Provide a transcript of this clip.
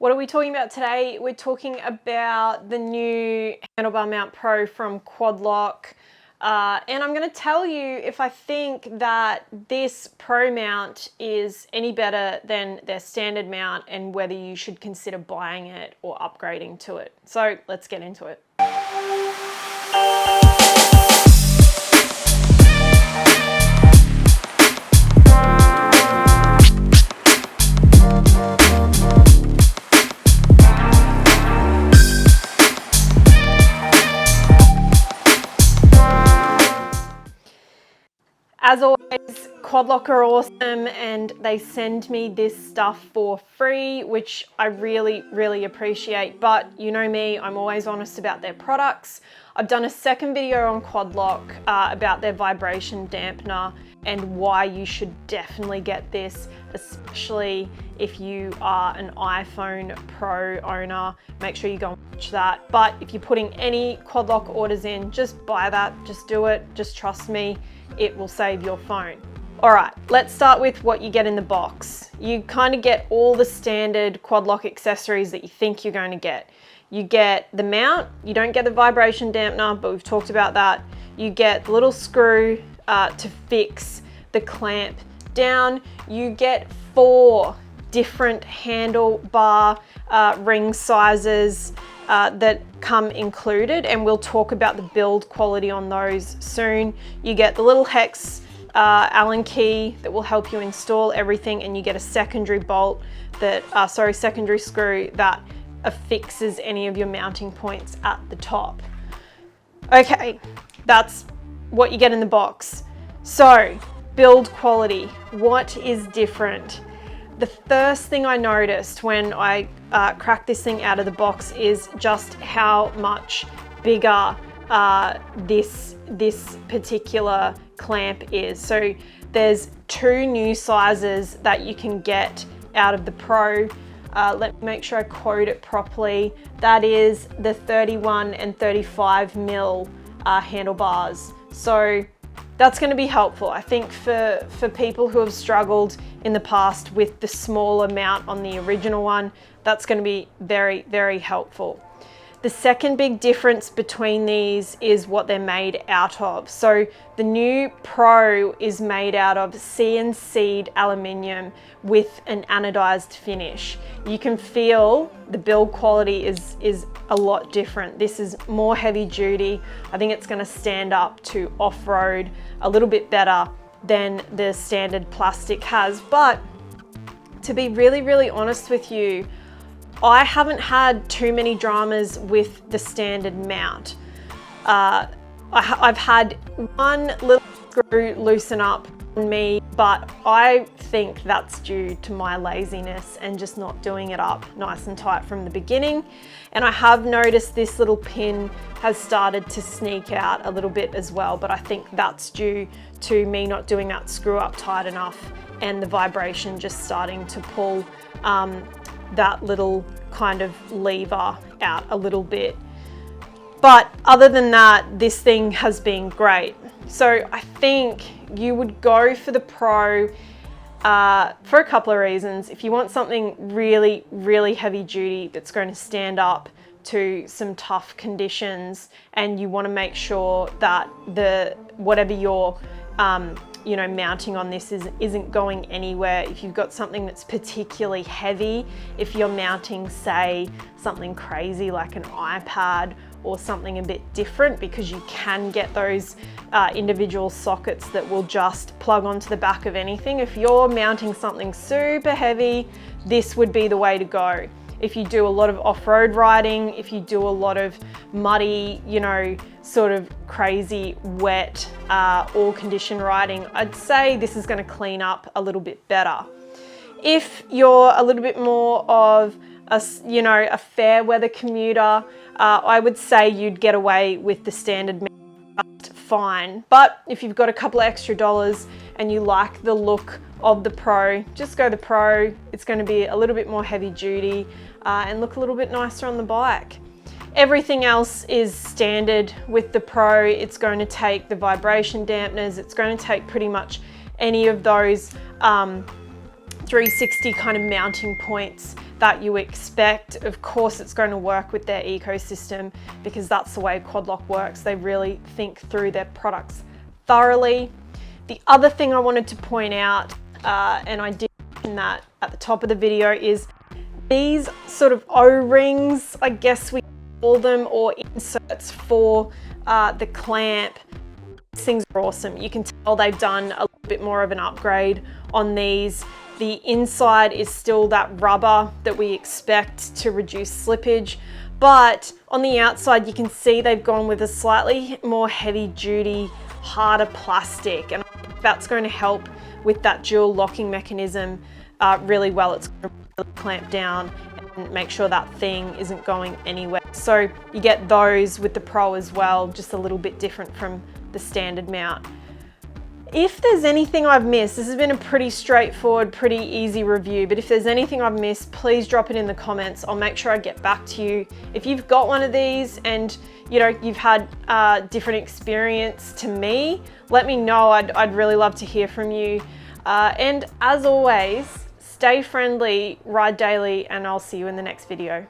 What are we talking about today? We're talking about the new Handlebar Mount Pro from Quadlock. And I'm going to tell you if I think that this Pro mount is any better than their standard mount and whether you should consider buying it or upgrading to it. So let's get into it. As always, Quadlock are awesome and they send me this stuff for free, which I really appreciate. But you know me, I'm always honest about their products. I've done a second video on Quadlock about their vibration dampener and why you should definitely get this, especially if you are an iPhone Pro owner. Make sure you go and watch that. But if you're putting any Quadlock orders in, just buy that, just do it, just trust me. It will save your phone. All right, let's start with what you get in the box. You kind of get all the standard Quadlock accessories that you think you're going to get. You get the mount, you don't get the vibration dampener, but we've talked about that. You get the little screw to fix the clamp down. You get 4 different handlebar ring sizes that come included, and we'll talk about the build quality on those soon. You get the little hex Allen key that will help you install everything, and you get a secondary bolt that, secondary screw that affixes any of your mounting points at the top. Okay, that's what you get in the box. So, build quality, what is different? The first thing I noticed when I cracked this thing out of the box is just how much bigger this particular clamp is. So there's 2 new sizes that you can get out of the Pro. Let me make sure I quote it properly. That is the 31 and 35 mil handlebars. So that's going to be helpful, I think, for people who have struggled in the past with the smaller mount on the original one. That's going to be very helpful. The second big difference between these is what they're made out of. So the new Pro is made out of CNC'd aluminium with an anodized finish. You can feel the build quality is a lot different. This is more heavy duty. I think it's going to stand up to off-road a little bit better than the standard plastic has. But to be really honest with you, I haven't had too many dramas with the standard mount. I've had one little screw loosen up on me, but I think that's due to my laziness and just not doing it up nice and tight from the beginning. And I have noticed this little pin has started to sneak out a little bit as well, but I think that's due to me not doing that screw up tight enough and the vibration just starting to pull that little kind of lever out a little bit. But other than that, this thing has been great. So I think you would go for the Pro for a couple of reasons. If you want something really heavy duty that's going to stand up to some tough conditions, and you want to make sure that whatever you're mounting on this isn't going anywhere. If you've got something that's particularly heavy, if you're mounting, say, something crazy like an iPad or something a bit different, because you can get those individual sockets that will just plug onto the back of anything. If you're mounting something super heavy, this would be the way to go. If you do a lot of off-road riding, if you do a lot of muddy, sort of crazy, wet, all-condition riding, I'd say this is going to clean up a little bit better. If you're a little bit more of a fair weather commuter, I would say you'd get away with the standard mount fine. But if you've got a couple of extra dollars and you like the look of the Pro, just go the Pro. It's going to be a little bit more heavy duty and look a little bit nicer on the bike. Everything else is standard with the Pro. It's going to take the vibration dampeners. It's going to take pretty much any of those 360 kind of mounting points that you expect. Of course, it's going to work with their ecosystem because that's the way Quadlock works. They really think through their products thoroughly. The other thing I wanted to point out, and I did mention that at the top of the video, is these sort of O-rings, I guess we call them, or inserts for the clamp. These things are awesome. You can tell they've done a little bit more of an upgrade on these. The inside is still that rubber that we expect to reduce slippage, but on the outside you can see they've gone with a slightly more heavy duty, harder plastic, and I think that's going to help with that dual locking mechanism really well. It's going to really clamp down and make sure that thing isn't going anywhere. So you get those with the Pro as well, just a little bit different from the standard mount. If there's anything I've missed, this has been a pretty straightforward, pretty easy review, but if there's anything I've missed, please drop it in the comments. I'll make sure I get back to you. If you've got one of these and you've had different experience to me, let me know. I'd really love to hear from you. And as always, stay friendly, ride daily, and I'll see you in the next video.